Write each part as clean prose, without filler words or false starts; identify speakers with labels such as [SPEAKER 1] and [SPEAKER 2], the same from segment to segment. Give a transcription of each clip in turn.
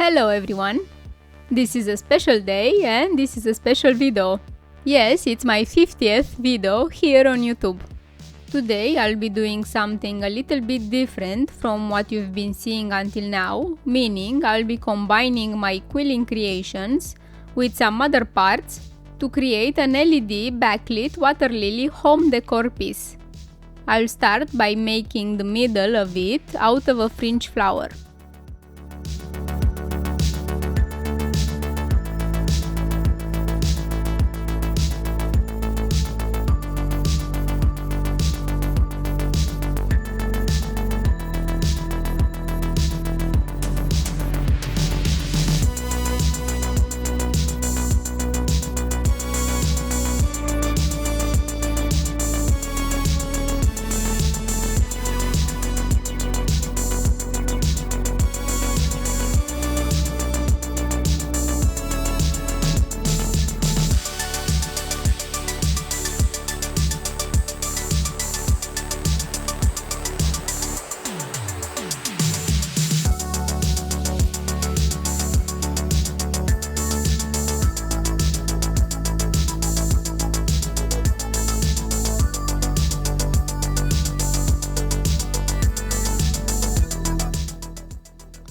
[SPEAKER 1] Hello everyone! This is a special day and this is a special video. Yes, it's my 50th video here on YouTube. Today I'll be doing something a little bit different from what you've been seeing until now, meaning I'll be combining my quilling creations with some other parts to create an LED backlit water lily home decor piece. I'll start by making the middle of it out of a fringe flower.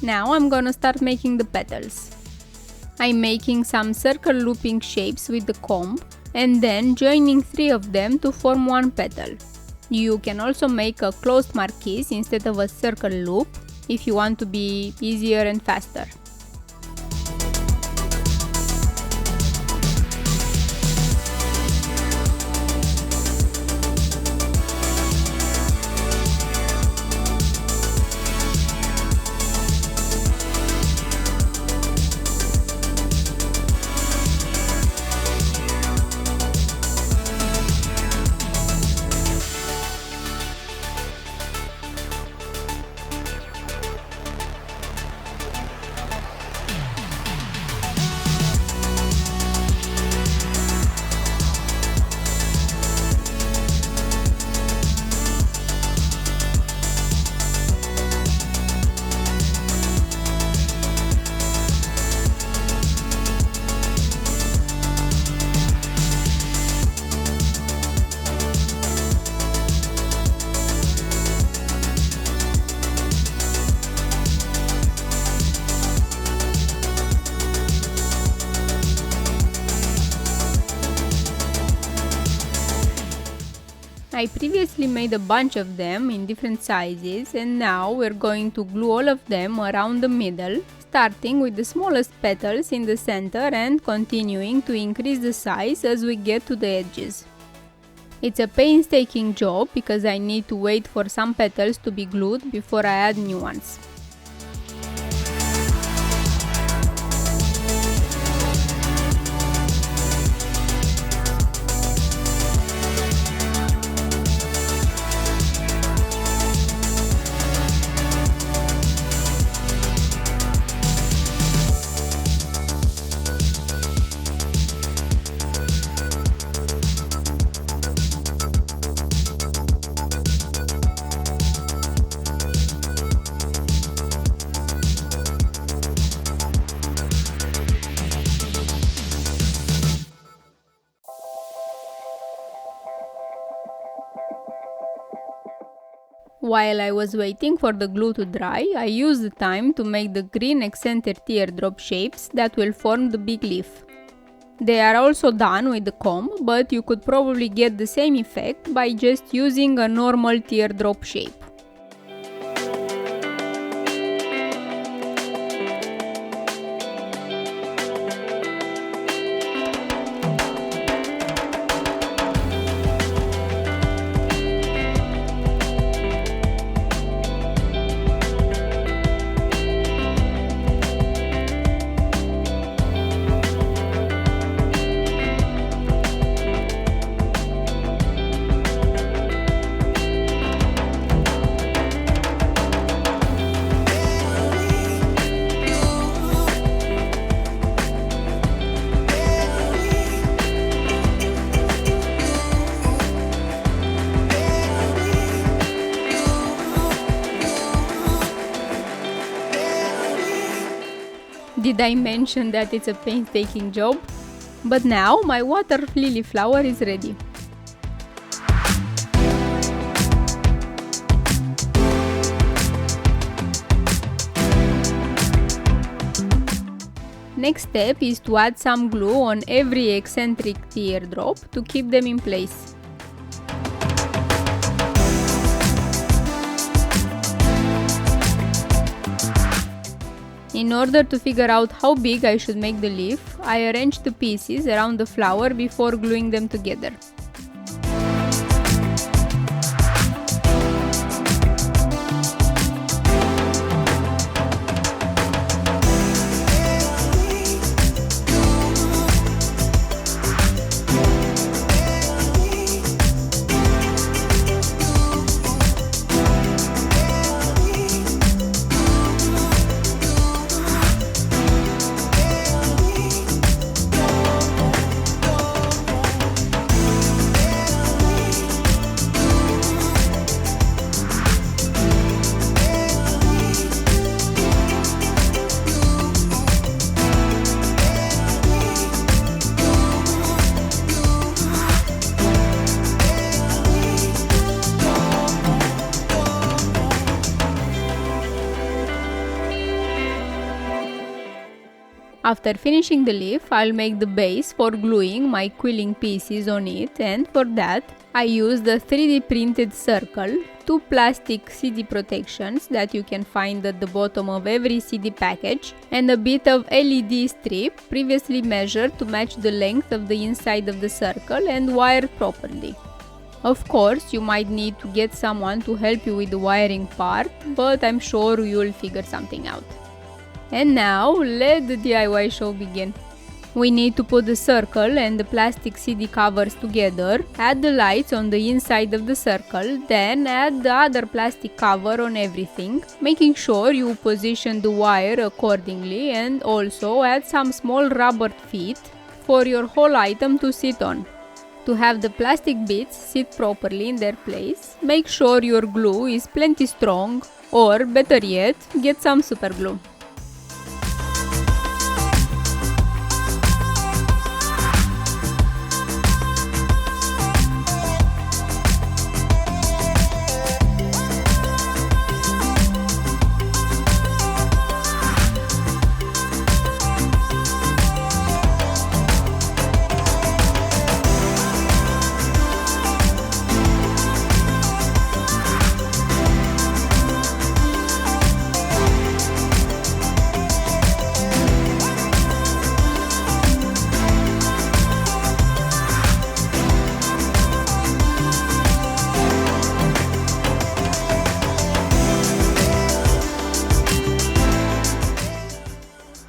[SPEAKER 1] Now I'm gonna start making the petals. I'm making some circle looping shapes with the comb and then joining 3 of them to form one petal. You can also make a closed marquise instead of a circle loop if you want to be easier and faster. I previously made a bunch of them in different sizes and now we're going to glue all of them around the middle, starting with the smallest petals in the center and continuing to increase the size as we get to the edges. It's a painstaking job because I need to wait for some petals to be glued before I add new ones. While I was waiting for the glue to dry, I used the time to make the green accented teardrop shapes that will form the big leaf. They are also done with the comb, but you could probably get the same effect by just using a normal teardrop shape. Did I mention that it's a painstaking job? But now my water lily flower is ready. Next step is to add some glue on every eccentric teardrop to keep them in place. In order to figure out how big I should make the leaf, I arrange the pieces around the flower before gluing them together. After finishing the leaf, I'll make the base for gluing my quilling pieces on it, and for that I use the 3D printed circle, 2 plastic CD protections that you can find at the bottom of every CD package, and a bit of LED strip previously measured to match the length of the inside of the circle and wired properly. Of course, you might need to get someone to help you with the wiring part, but I'm sure you'll figure something out. And now, let the DIY show begin. We need to put the circle and the plastic CD covers together, add the lights on the inside of the circle, then add the other plastic cover on everything, making sure you position the wire accordingly, and also add some small rubber feet for your whole item to sit on. To have the plastic bits sit properly in their place, make sure your glue is plenty strong, or better yet, get some super glue.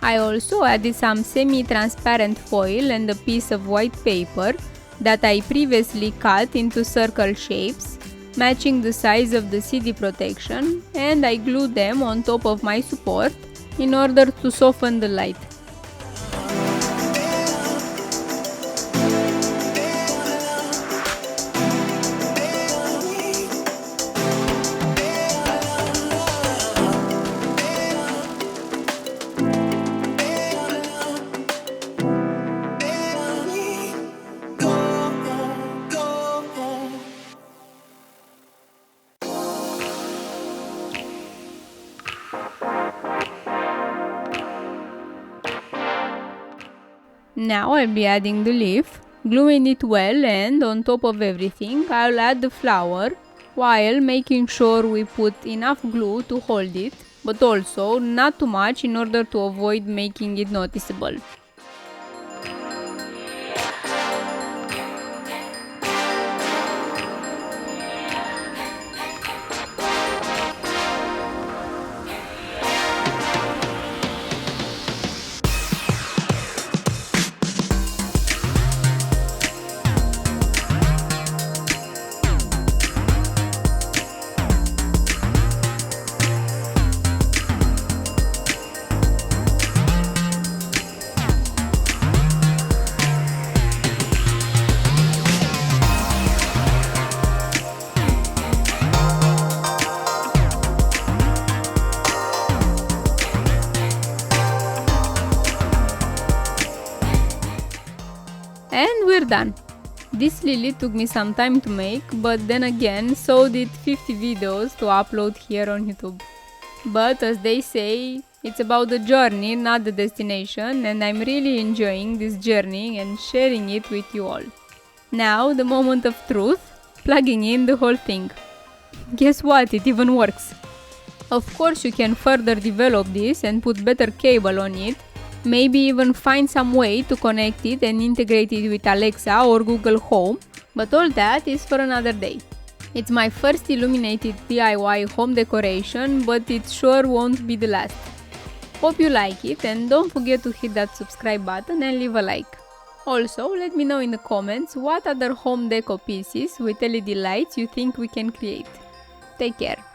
[SPEAKER 1] I also added some semi-transparent foil and a piece of white paper that I previously cut into circle shapes, matching the size of the CD protection, and I glued them on top of my support in order to soften the light. Now I'll be adding the leaf, gluing it well, and on top of everything I'll add the flower while making sure we put enough glue to hold it, but also not too much in order to avoid making it noticeable. we're done. This lily took me some time to make, but then again, so did 50 videos to upload here on YouTube. But as they say, it's about the journey, not the destination, and I'm really enjoying this journey and sharing it with you all. Now, the moment of truth, plugging in the whole thing. Guess what? It even works. Of course, you can further develop this and put better cable on it, maybe even find some way to connect it and integrate it with Alexa or Google Home, but all that is for another day. It's my first illuminated DIY home decoration, but it sure won't be the last. Hope you like it and don't forget to hit that subscribe button and leave a like. Also, let me know in the comments what other home deco pieces with LED lights you think we can create. Take care!